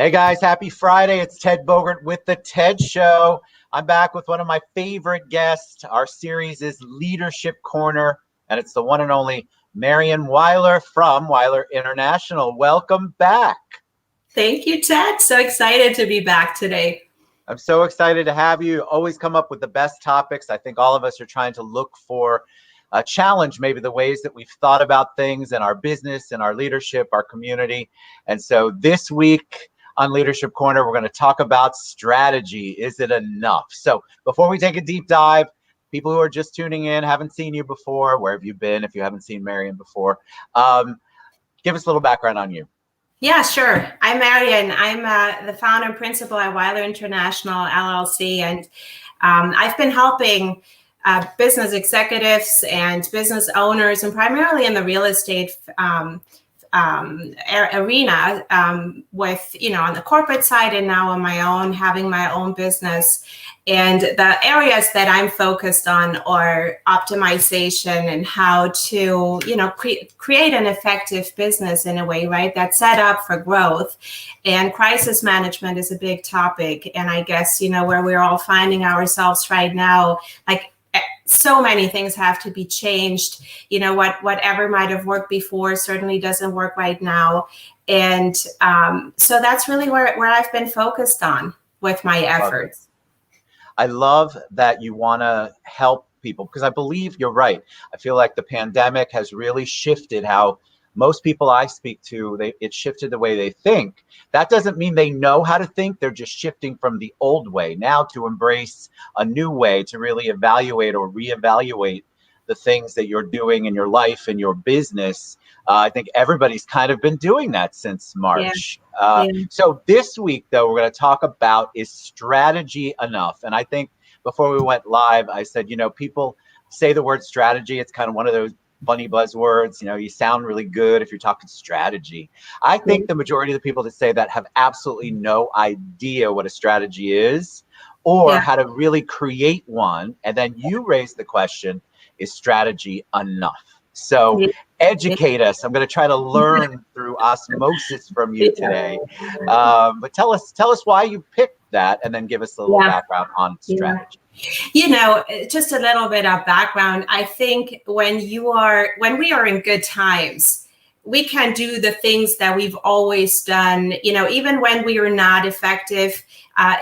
Hey guys, happy Friday. It's Ted Bogert with The Ted Show. I'm back with one of my favorite guests. Our series is Leadership Corner, and it's the one and only Marion Weiler from Weiler International. Welcome back. Thank you, Ted. So excited to be back today. I'm so excited to have you. Always come up with the best topics. I think all of us are trying to look for a challenge, maybe the ways that we've thought about things in our business, in our leadership, our community. And so this week on Leadership Corner, we're going to talk about strategy. Is it enough? So before we take a deep dive, people who are just tuning in, haven't seen you before, where have you been if you haven't seen Marion before? Give us a little background on you. Yeah, sure. I'm Marion. I'm the founder and principal at Weiler International, LLC, and I've been helping business executives and business owners, and primarily in the real estate arena, with, on the corporate side and now on my own, having my own business. And the areas that I'm focused on are optimization and how to, create an effective business in a way, right, that's set up for growth. And crisis management is a big topic. And I guess, where we're all finding ourselves right now, like, so many things have to be changed. Whatever might have worked before certainly doesn't work right now. And so that's really where I've been focused on with my efforts. I love that you want to help people, because I believe you're right. I feel like the pandemic has really shifted how most people I speak to, it shifted the way they think. That doesn't mean they know how to think. They're just shifting from the old way now to embrace a new way, to really evaluate or reevaluate the things that you're doing in your life and your business. I think everybody's kind of been doing that since March. Yeah. So this week, though, we're going to talk about, is strategy enough? And I think before we went live, I said, people say the word strategy. It's kind of one of those funny buzzwords. You sound really good if you're talking strategy. I think the majority of the people that say that have absolutely no idea what a strategy is or how to really create one. And then you raise the question, is strategy enough? So educate us. I'm going to try to learn through osmosis from you today. But tell us why you picked that, and then give us a little background on strategy. Just a little bit of background. I think when we are in good times, we can do the things that we've always done, even when we are not effective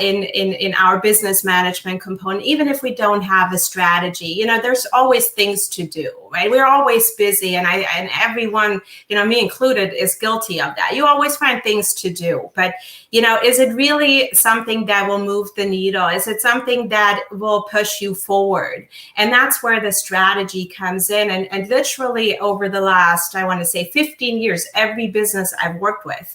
in our business management component, even if we don't have a strategy, there's always things to do, right? We're always busy, and everyone, me included, is guilty of that. You always find things to do, but is it really something that will move the needle? Is it something that will push you forward? And that's where the strategy comes in. And literally over the last, I want to say 15 years, every business I've worked with,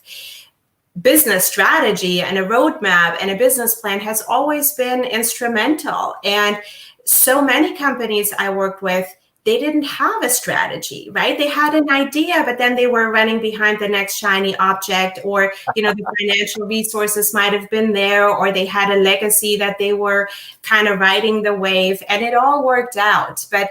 business strategy and a roadmap and a business plan has always been instrumental. And so many companies I worked with, they didn't have a strategy, right? They had an idea, but then they were running behind the next shiny object, or, the financial resources might have been there, or they had a legacy that they were kind of riding the wave, and it all worked out. But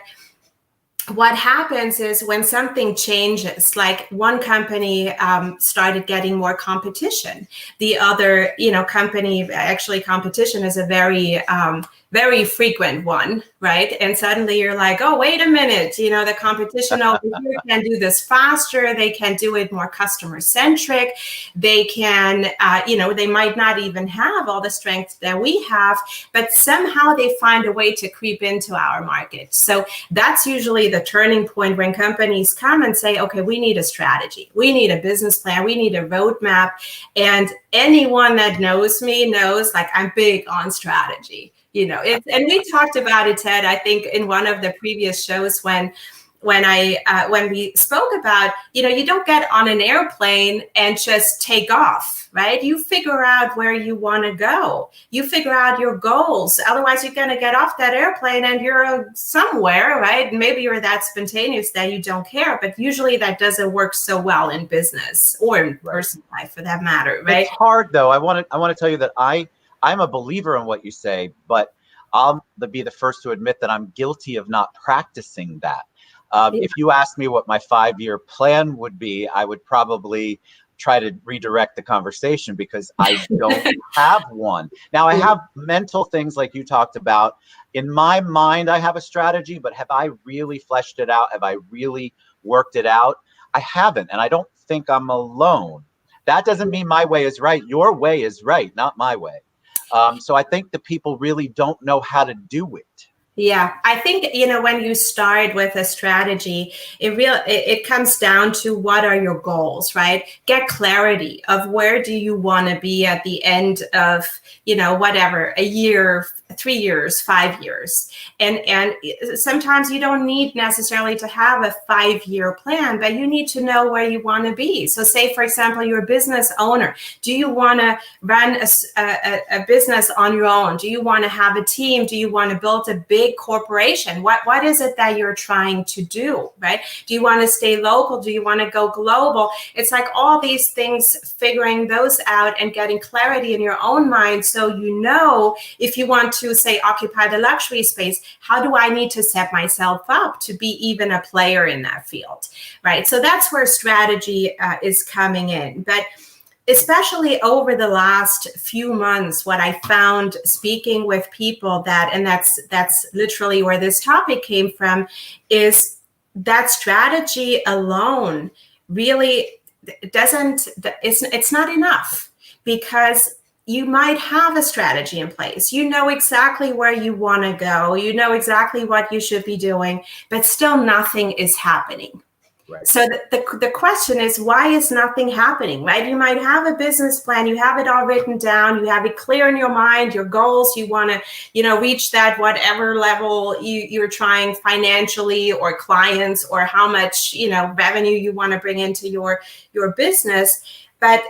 what happens is when something changes, like one company started getting more competition, the other, company, actually competition is a very frequent one, right? And suddenly you're like, oh, wait a minute, the competition over here can do this faster. They can do it more customer centric. They can, they might not even have all the strength that we have, but somehow they find a way to creep into our market. So that's usually the turning point when companies come and say, okay, we need a strategy. We need a business plan. We need a roadmap. And anyone that knows me knows, like, I'm big on strategy. And we talked about it, Ted, I think in one of the previous shows when we spoke about, you don't get on an airplane and just take off, right? You figure out where you want to go. You figure out your goals. Otherwise, you're going to get off that airplane and you're somewhere, right? Maybe you're that spontaneous that you don't care, but usually that doesn't work so well in business or in personal life, for that matter, right? It's hard, though. I want to tell you that I'm a believer in what you say, but I'll be the first to admit that I'm guilty of not practicing that. If you asked me what my 5-year plan would be, I would probably try to redirect the conversation because I don't have one. Now I have mental things like you talked about. In my mind, I have a strategy, but have I really fleshed it out? Have I really worked it out? I haven't, and I don't think I'm alone. That doesn't mean my way is right. Your way is right, not my way. So I think the people really don't know how to do it. Yeah, I think, when you start with a strategy, it comes down to what are your goals, right? Get clarity of where do you want to be at the end of, whatever, a year, 3 years, 5 years. And sometimes you don't need necessarily to have a 5-year plan, but you need to know where you want to be. So say, for example, you're a business owner. Do you want to run a business on your own? Do you want to have a team? Do you want to build a big corporation? What is it that you're trying to do, right? Do you want to stay local? Do you want to go global? It's like all these things, figuring those out and getting clarity in your own mind, so if you want to, say, occupy the luxury space, how do I need to set myself up to be even a player in that field, right? So that's where strategy is coming in. But especially over the last few months, what I found speaking with people that's literally where this topic came from, is that strategy alone really it's not enough, because you might have a strategy in place. You know exactly where you want to go. You know exactly what you should be doing, but still nothing is happening. Right. So the question is, why is nothing happening, right? You might have a business plan, you have it all written down, you have it clear in your mind, your goals, you want to, reach that whatever level you're trying financially, or clients, or how much, revenue you want to bring into your business. But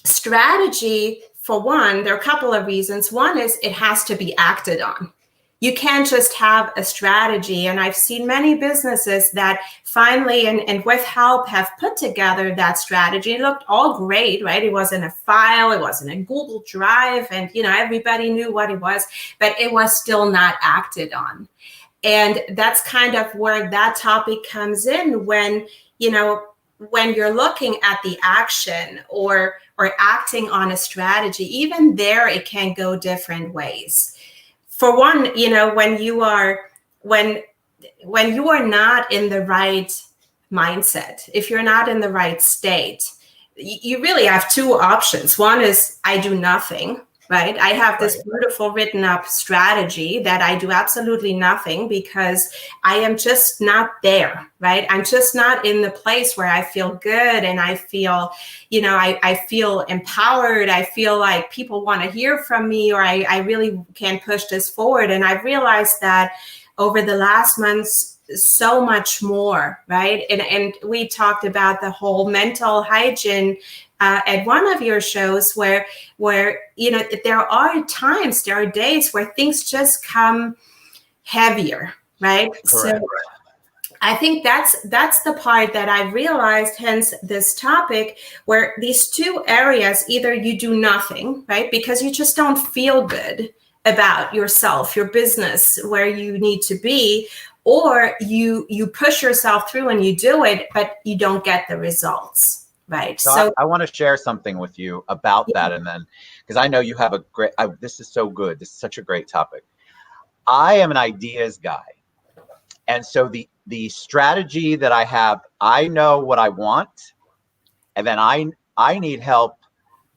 strategy, for one, there are a couple of reasons. One is it has to be acted on. You can't just have a strategy. And I've seen many businesses that finally, and with help, have put together that strategy. It looked all great, right? It was in a file, it was in a Google Drive, and everybody knew what it was, but it was still not acted on. And that's kind of where that topic comes in, when you're looking at the action or acting on a strategy. Even there, it can go different ways. For one, when you are not in the right mindset, if you're not in the right state, you really have two options. One is I do nothing, right? I have this beautiful written up strategy that I do absolutely nothing because I am just not there, right? I'm just not in the place where I feel good and I feel, I feel empowered. I feel like people want to hear from me, or I really can push this forward. And I've realized that over the last months, so much more, right? And we talked about the whole mental hygiene at one of your shows, where there are days where things just come heavier, right? Correct. So I think that's the part that I realized, hence this topic, where these two areas, either you do nothing, right, because you just don't feel good about yourself, your business, where you need to be, or you push yourself through and you do it, but you don't get the results. Right. So I want to share something with you about that. And then, because I know you have a great, this is so good. This is such a great topic. I am an ideas guy. And so the strategy that I have, I know what I want. And then I need help,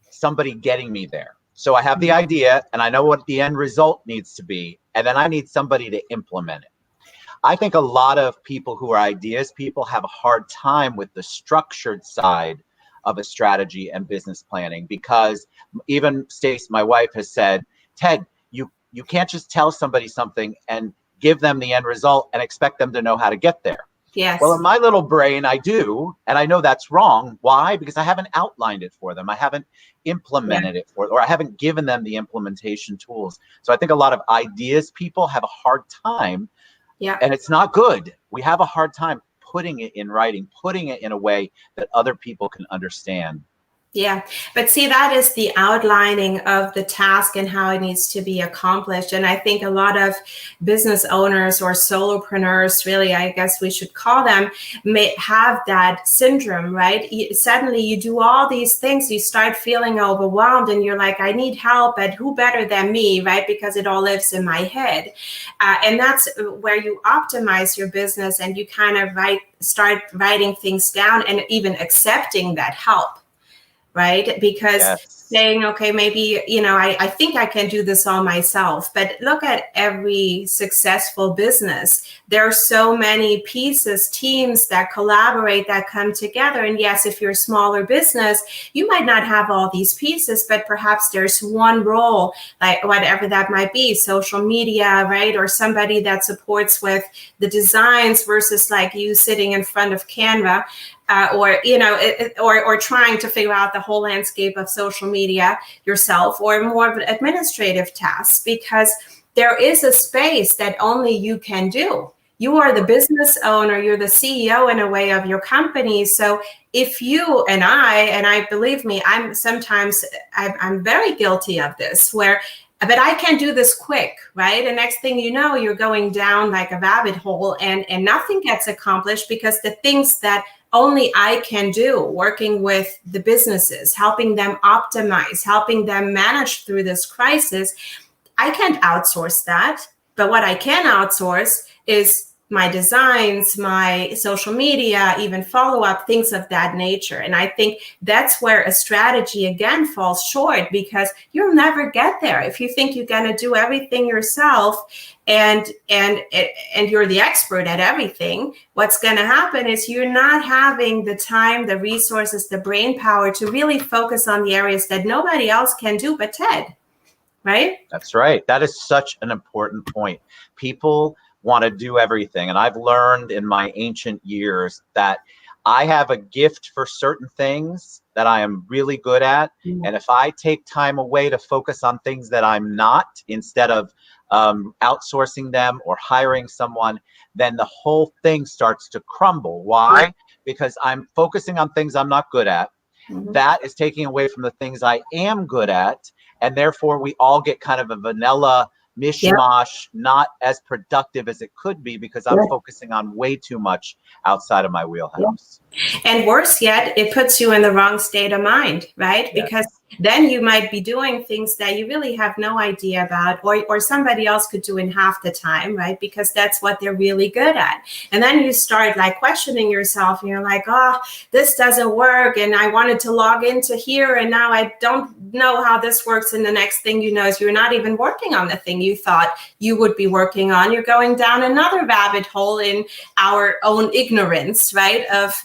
somebody getting me there. So I have the idea and I know what the end result needs to be. And then I need somebody to implement it. I think a lot of people who are ideas people have a hard time with the structured side of a strategy and business planning, because even Stace, my wife, has said, Ted, you can't just tell somebody something and give them the end result and expect them to know how to get there. Yes. Well, in my little brain, I do. And I know that's wrong. Why? Because I haven't outlined it for them. I haven't implemented it for them, or I haven't given them the implementation tools. So I think a lot of ideas people have a hard time. Yeah. And it's not good. We have a hard time putting it in writing, putting it in a way that other people can understand. Yeah, but see, that is the outlining of the task and how it needs to be accomplished. And I think a lot of business owners or solopreneurs, really, I guess we should call them, may have that syndrome, right? Suddenly you do all these things, you start feeling overwhelmed and you're like, I need help, and who better than me, right? Because it all lives in my head. And that's where you optimize your business and you kind of start writing things down and even accepting that help. Right? Because saying, okay, maybe, I think I can do this all myself. But look at every successful business. There are so many pieces, teams that collaborate, that come together. And yes, if you're a smaller business, you might not have all these pieces, but perhaps there's one role, like whatever that might be, social media, right? Or somebody that supports with the designs versus like you sitting in front of Canva. Or trying to figure out the whole landscape of social media yourself, or more of an administrative task, because there is a space that only you can do. You are the business owner, you're the CEO in a way of your company. So if you and I believe me, I'm very guilty of this, but I can do this quick, right? And next thing you know, you're going down like a rabbit hole and nothing gets accomplished, because the things that only I can do, working with the businesses, helping them optimize, helping them manage through this crisis, I can't outsource that. But what I can outsource is my designs, my social media, even follow-up, things of that nature. And I think that's where a strategy again falls short, because you'll never get there if you think you're going to do everything yourself and you're the expert at everything. What's going to happen is you're not having the time, the resources, the brain power to really focus on the areas that nobody else can do but Ted, right? That's right. That is such an important point. People want to do everything. And I've learned in my ancient years that I have a gift for certain things that I am really good at. Mm-hmm. And if I take time away to focus on things that I'm not, instead of outsourcing them or hiring someone, then the whole thing starts to crumble. Why? Mm-hmm. Because I'm focusing on things I'm not good at. Mm-hmm. That is taking away from the things I am good at. And therefore, we all get kind of a vanilla mishmash, not as productive as it could be, because I'm focusing on way too much outside of my wheelhouse. And worse yet, it puts you in the wrong state of mind, right? Yes. Because then you might be doing things that you really have no idea about, or somebody else could do in half the time, right? Because that's what they're really good at. And then you start like questioning yourself, and you're like, oh, this doesn't work. And I wanted to log into here, and now I don't know how this works. And the next thing you know is you're not even working on the thing you thought you would be working on. You're going down another rabbit hole in our own ignorance, right? Of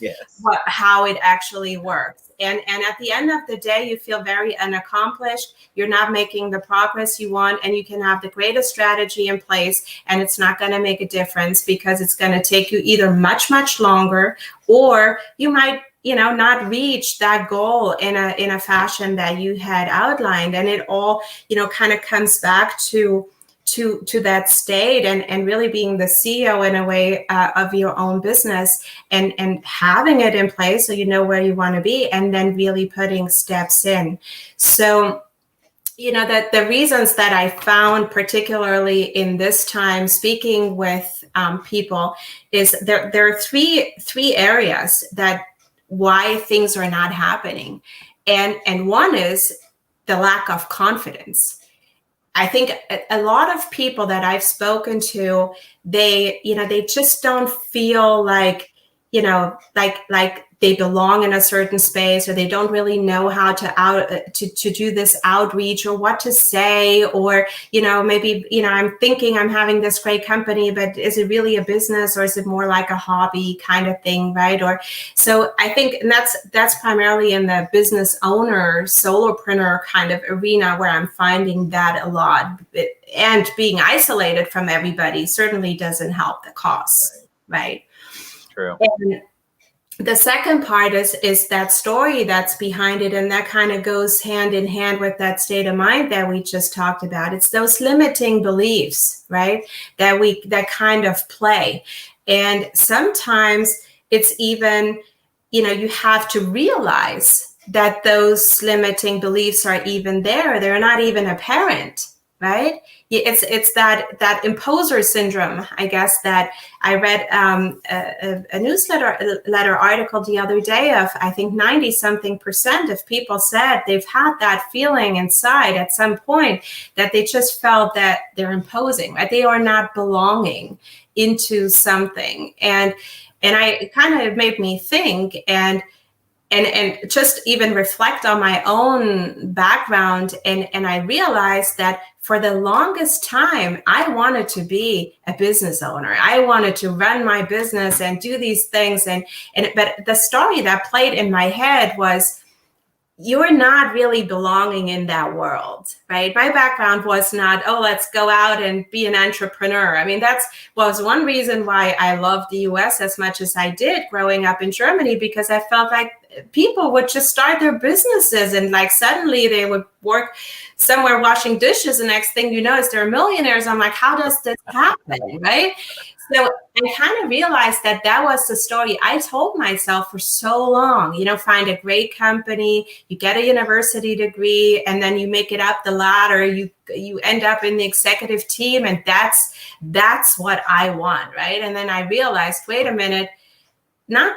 how it actually works. And at the end of the day, you feel very unaccomplished. You're not making the progress you want, and you can have the greatest strategy in place, and it's not going to make a difference, because it's going to take you either much, much longer, or you might, not reach that goal in a fashion that you had outlined. And it all, kind of comes back to that state and really being the CEO in a way of your own business and having it in place so you know where you want to be, and then really putting steps in. So, that the reasons that I found, particularly in this time, speaking with people, is there are three areas that why things are not happening. And one is the lack of confidence. I think a lot of people that I've spoken to, they just don't feel like, like they belong in a certain space, or they don't really know how to do this outreach, or what to say, or, maybe, I'm thinking I'm having this great company, but is it really a business, or is it more like a hobby kind of thing, right? Or so I think, and that's primarily in the business owner, solopreneur kind of arena where I'm finding that a lot. And being isolated from everybody certainly doesn't help the cause, right? True. And the second part is that story that's behind it, and that kind of goes hand in hand with that state of mind that we just talked about. It's those limiting beliefs, right, that kind of play. And sometimes it's even, you have to realize that those limiting beliefs are even there. They're not even apparent, right? It's that imposter syndrome, I guess, that I read a newsletter article the other day of, I think 90-something% of people said they've had that feeling inside at some point, that they just felt that they're imposing, right? They are not belonging into something. And it kind of made me think and just even reflect on my own background. And I realized that for the longest time, I wanted to be a business owner. I wanted to run my business and do these things. But the story that played in my head was, you're not really belonging in that world, right? My background was not, oh, let's go out and be an entrepreneur. I mean, that was one reason why I loved the US as much as I did growing up in Germany, because I felt like people would just start their businesses and like suddenly they would work somewhere washing dishes. The next thing you know is they're millionaires. I'm like, how does this happen, right? So I kind of realized that was the story I told myself for so long. Find a great company, you get a university degree, and then you make it up the ladder. You end up in the executive team, and that's what I want, right? And then I realized, wait a minute, not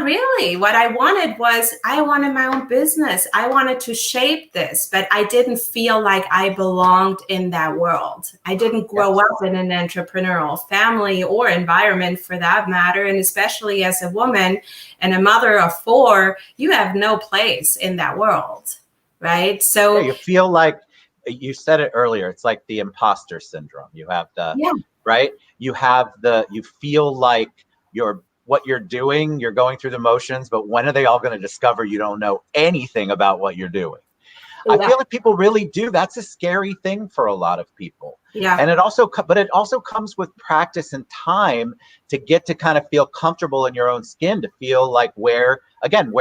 really. What I wanted my own business. I wanted to shape this, but I didn't feel like I belonged in that world. I didn't grow up in an entrepreneurial family or environment for that matter. And especially as a woman and a mother of 4, you have no place in that world, right? So you feel like, you said it earlier, it's like the imposter syndrome. You have right? You feel like what you're doing, you're going through the motions, but when are they all going to discover you don't know anything about what you're doing? I feel like people really do. That's a scary thing for a lot of people. Yeah. And it also comes with practice and time to get to kind of feel comfortable in your own skin, to feel like where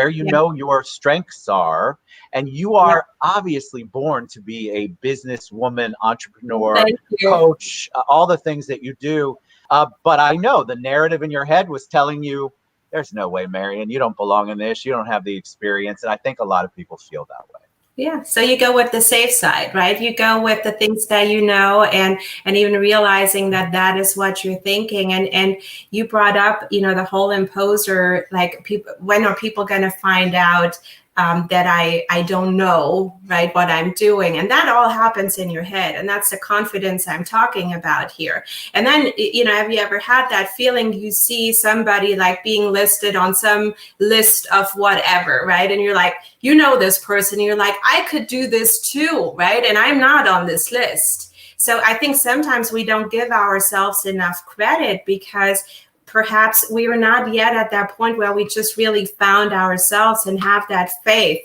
you know your strengths are. And you are obviously born to be a businesswoman, entrepreneur, coach, all the things that you do. But I know the narrative in your head was telling you, there's no way, Marion, you don't belong in this. You don't have the experience. And I think a lot of people feel that way. Yeah. So you go with the safe side, right? You go with the things that you know, and even realizing that is what you're thinking. And you brought up, the whole imposer, like when are people going to find out that I don't know, right, what I'm doing? And that all happens in your head. And that's the confidence I'm talking about here. And then, have you ever had that feeling you see somebody like being listed on some list of whatever, right? And you're like, this person, you're like, I could do this too, right? And I'm not on this list. So I think sometimes we don't give ourselves enough credit because perhaps we are not yet at that point where we just really found ourselves and have that faith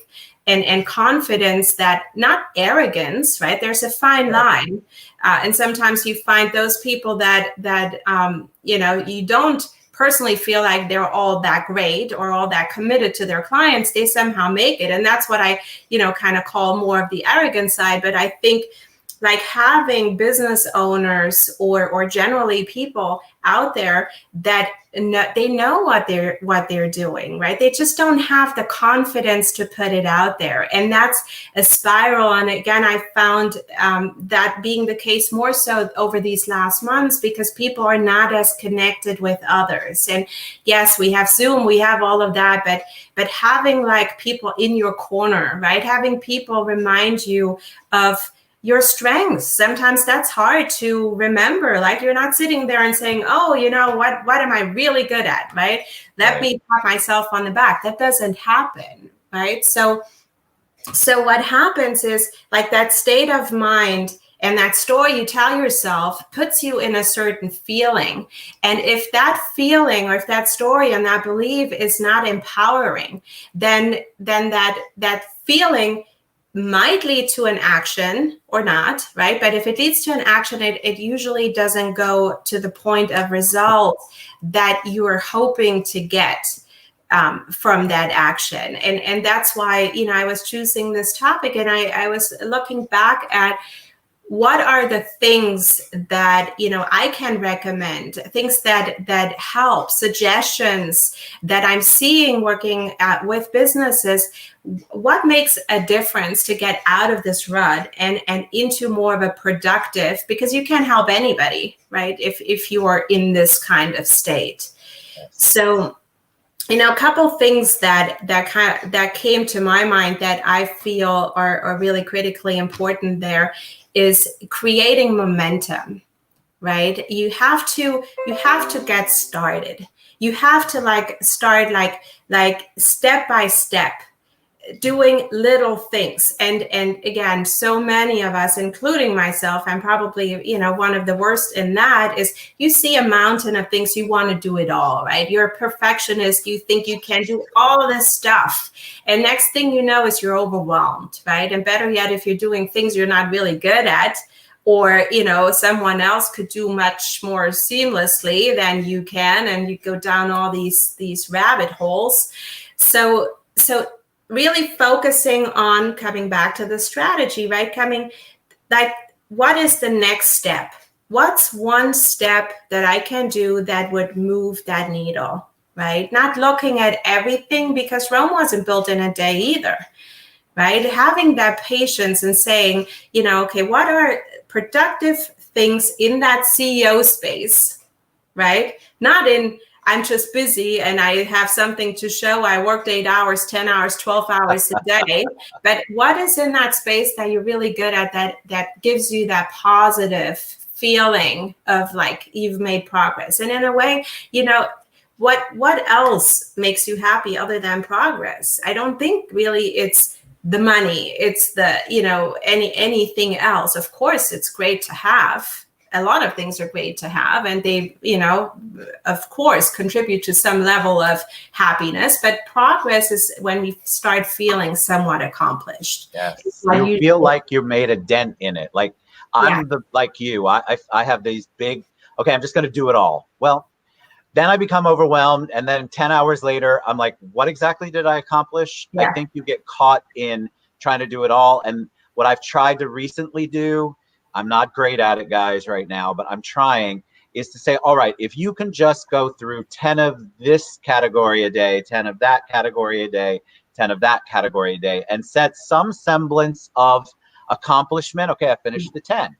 and confidence, that not arrogance, right? There's a fine line. And sometimes you find those people that you don't personally feel like they're all that great or all that committed to their clients. They somehow make it. And that's what I, kind of call more of the arrogant side. But I think like having business owners or generally people out there that they know what they're doing, right? They just don't have the confidence to put it out there. And that's a spiral. And again, I found that being the case more so over these last months, because people are not as connected with others. And yes, we have Zoom, we have all of that, but having like people in your corner, right? Having people remind you of your strengths. Sometimes that's hard to remember. Like you're not sitting there and saying, oh, what am I really good at, right? Let me pat myself on the back. That doesn't happen, right? So what happens is like that state of mind and that story you tell yourself puts you in a certain feeling. And if that feeling or if that story and that belief is not empowering, then that feeling might lead to an action or not, right? But if it leads to an action, it usually doesn't go to the point of results that you are hoping to get from that action. And that's why, I was choosing this topic, and I was looking back at what are the things that, I can recommend, things that help, suggestions that I'm seeing working with businesses, what makes a difference to get out of this rut and into more of a productive, because you can't help anybody, right? If you are in this kind of state. So, a couple things that came to my mind that I feel are really critically important there is creating momentum, right? You have to get started. You have to start step by step, doing little things. And again, so many of us, including myself, I'm probably, one of the worst in that, is you see a mountain of things, you want to do it all, right? You're a perfectionist. You think you can do all this stuff. And next thing you know is you're overwhelmed, right? And better yet, if you're doing things you're not really good at, or, someone else could do much more seamlessly than you can, and you go down all these rabbit holes. So really focusing on coming back to the strategy, right? What is the next step? What's one step that I can do that would move that needle, right? Not looking at everything, because Rome wasn't built in a day either, right? Having that patience and saying, okay, what are productive things in that CEO space, right? Not in, I'm just busy and I have something to show. I worked 8 hours, 10 hours, 12 hours a day. But what is in that space that you're really good at, that gives you that positive feeling of like you've made progress? And in a way, what else makes you happy other than progress? I don't think really it's the money. It's the, anything else. Of course, it's great to have. A lot of things are great to have, and they, of course, contribute to some level of happiness. But progress is when we start feeling somewhat accomplished. Yes. You feel like you made a dent in it. Like like you, I have these big, okay, I'm just going to do it all. Well, then I become overwhelmed. And then 10 hours later, I'm like, what exactly did I accomplish? Yeah. I think you get caught in trying to do it all. And what I've tried to recently do, I'm not great at it, guys, right now, but I'm trying, is to say, all right, if you can just go through 10 of this category a day, 10 of that category a day, 10 of that category a day, and set some semblance of accomplishment. Okay, I finished the 10.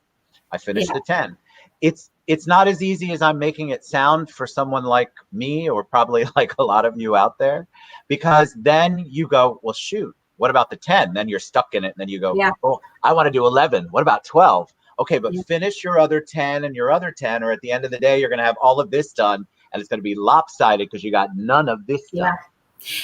I finished the 10. It's not as easy as I'm making it sound for someone like me, or probably like a lot of you out there, because then you go, well, shoot, what about the 10? Then you're stuck in it. And then you go, oh, I want to do 11. What about 12? Okay, but finish your other 10 and your other 10, or at the end of the day, you're going to have all of this done, and it's going to be lopsided because you got none of this done.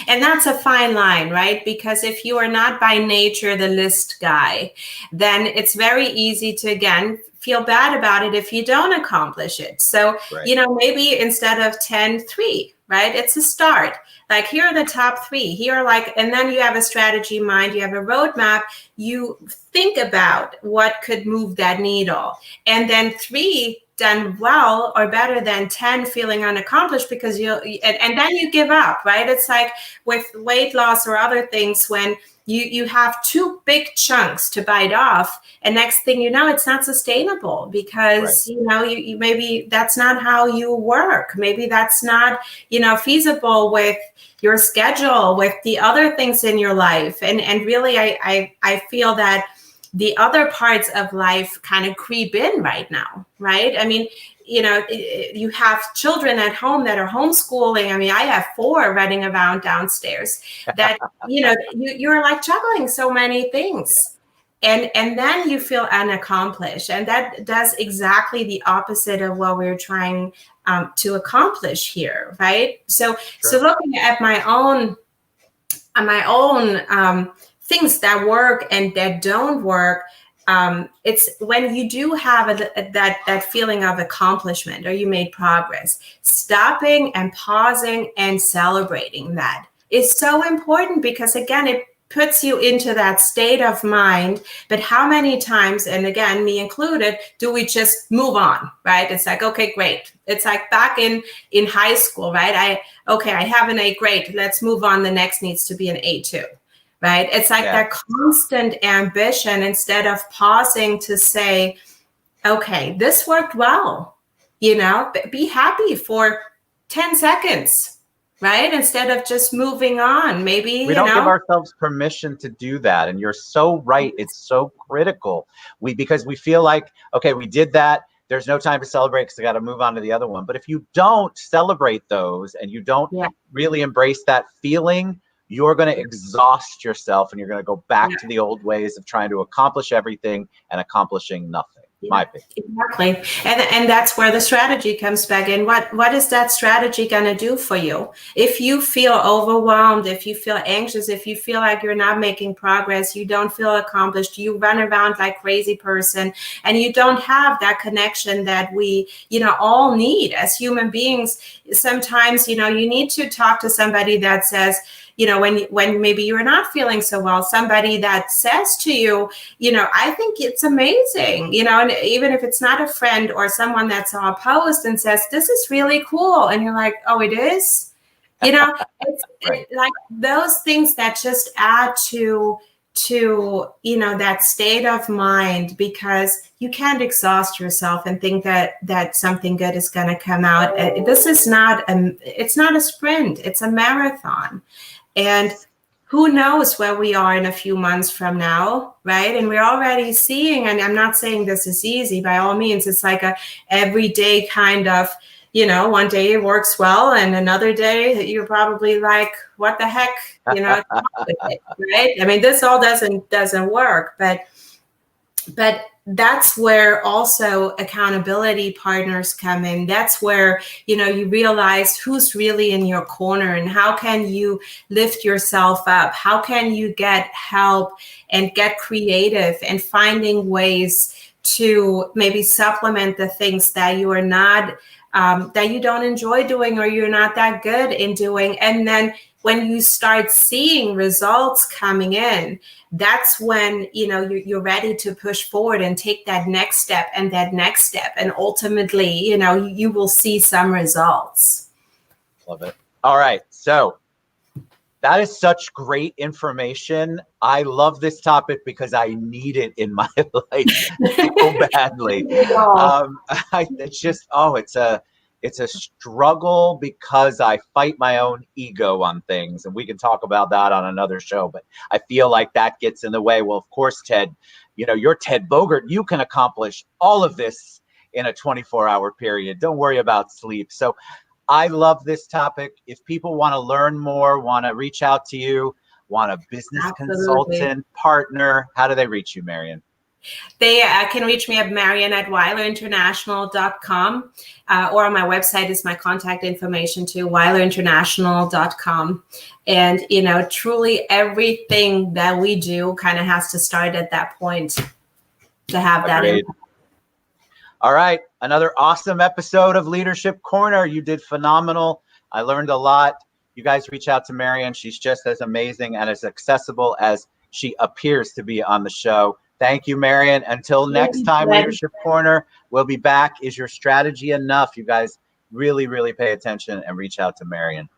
And that's a fine line, right? Because if you are not by nature the list guy, then it's very easy to, again, feel bad about it if you don't accomplish it. So, maybe instead of 10, 3, right? It's a start. Like, here are the top 3. Here are and then you have a strategy in mind, you have a roadmap, you think about what could move that needle. And then 3 done well or better than 10 feeling unaccomplished, because and then you give up, right? It's like with weight loss or other things, when you have 2 big chunks to bite off, and next thing you know, it's not sustainable, because you maybe that's not how you work. Maybe that's not feasible with your schedule, with the other things in your life. And really, I feel that the other parts of life kind of creep in right now, right? I mean, you have children at home that are homeschooling. I mean, I have 4 running around downstairs that, you're like juggling so many things. And then you feel unaccomplished. And that does exactly the opposite of what we're trying to accomplish here, right? So looking at my own things that work and that don't work, it's when you do have that feeling of accomplishment, or you made progress, stopping and pausing and celebrating that is so important, because again, it puts you into that state of mind. But how many times, and again, me included, do we just move on, right? It's like, okay, great. It's like back in high school, right? I have an A, great. Let's move on. The next needs to be an A2. right? It's like Yeah. that constant ambition instead of pausing to say, okay, this worked well, be happy for 10 seconds, right? Instead of just moving on, maybe, We don't give ourselves permission to do that. And you're so right. It's so critical. Because we feel like, okay, we did that. There's no time to celebrate because I got to move on to the other one. But if you don't celebrate those and you don't really embrace that feeling, you're going to exhaust yourself and you're going to go back to the old ways of trying to accomplish everything and accomplishing nothing. My opinion. Exactly. And that's where the strategy comes back in. What is that strategy going to do for you? If you feel overwhelmed, if you feel anxious, if you feel like you're not making progress, you don't feel accomplished, you run around like crazy person, and you don't have that connection that we, all need as human beings. Sometimes, you need to talk to somebody that says, when maybe you're not feeling so well, somebody that says to you, I think it's amazing, and even if it's not a friend or someone that saw a post and says, this is really cool. And you're like, oh, it is, it's like those things that just add to that state of mind, because you can't exhaust yourself and think that something good is going to come out. This is it's not a sprint, it's a marathon. And who knows where we are in a few months from now, right? And we're already seeing, and I'm not saying this is easy by all means, it's like a everyday kind of, one day it works well and another day you're probably like, what the heck, right? I mean, this all doesn't work, but that's where also accountability partners come in. That's where, you realize who's really in your corner and how can you lift yourself up? How can you get help and get creative and finding ways to maybe supplement the things that you are not, that you don't enjoy doing or you're not that good in doing. And then when you start seeing results coming in, that's when, you're ready to push forward and take that next step and that next step. And ultimately, you will see some results. Love it. All right. So that is such great information. I love this topic because I need it in my life so badly. It's a struggle because I fight my own ego on things, and we can talk about that on another show, but I feel like that gets in the way. Well, of course, Ted, you're Ted Bogert. You can accomplish all of this in a 24-hour period. Don't worry about sleep. So I love this topic. If people want to learn more, want to reach out to you, want a business consultant, partner, how do they reach you, Marion? They can reach me at Marion at WeilerInternational.com, or on my website is my contact information too, WeilerInternational.com. And, truly everything that we do kind of has to start at that point to have that impact. All right. Another awesome episode of Leadership Corner. You did phenomenal. I learned a lot. You guys reach out to Marion. She's just as amazing and as accessible as she appears to be on the show. Thank you, Marion. Until next time, Leadership Corner, we'll be back. Is your strategy enough? You guys really, really pay attention and reach out to Marion.